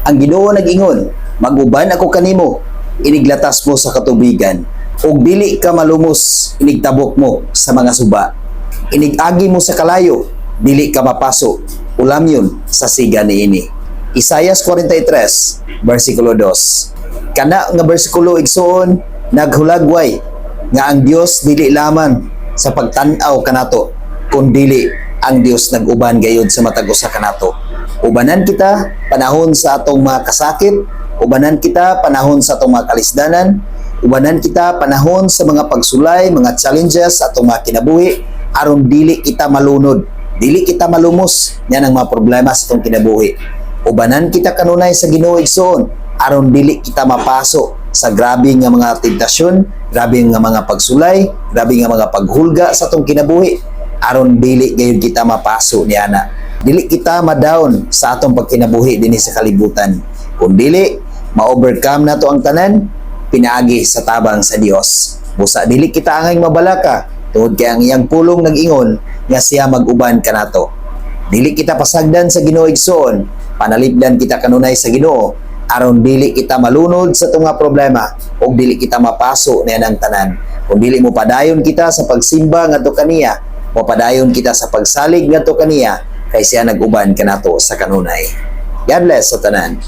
Ang Ginoo nag-ingon, mag-uban ako kanimo, iniglatas mo sa katubigan, ug dili ka malumos, inigtabok mo sa mga suba. Inigagi mo sa kalayo, dili ka mapaso, ulam yun sa siga niini. Isaias 43, versikulo 2. Kana nga bersikulo igsoon, naghulagway nga ang Dios dili lamang sa pagtan-aw kanato, kundi ang Dios nag-uban gayud sa matag usa kanato. Ubanan kita panahon sa atong mga kasakit, ubanan kita panahon sa atong mga kalisdanan, ubanan kita panahon sa mga pagsulay, mga challenges sa atong mga kinabuhi, aron dili kita malunod, dili kita malumos yan ang mga problema sa atong kinabuhi. Ubanan kita kanunay sa Ginoo igsoon, aron dili kita mapaso sa grabe nga mga tentasyon, grabe nga mga pagsulay, grabe nga mga paghulga sa atong kinabuhi, aron dili gayud kita mapaso niana. Dili kita ma-down sa atong pagkinabuhi dinhi sa kalibutan. Kung dili ma-overcome nato ang tanan, pinaagi sa tabang sa Dios. Busa dili kita angay mabalaka tungod kay ang iyang pulong nag-ingon nga siya mag-uban kanato. Dili kita pasagdan sa Ginoo igsoon, panalipdan kita kanunay sa Ginoo, aron dili kita malunod sa tunga problema ug dili kita mapaso niya ng tanan. Kung dili mo padayon kita sa pagsimba ngadto kaniya, mo padayon kita sa pagsalig ngadto kaniya, kay siya nag-uban kanato sa kanunay. God bless sa tanan.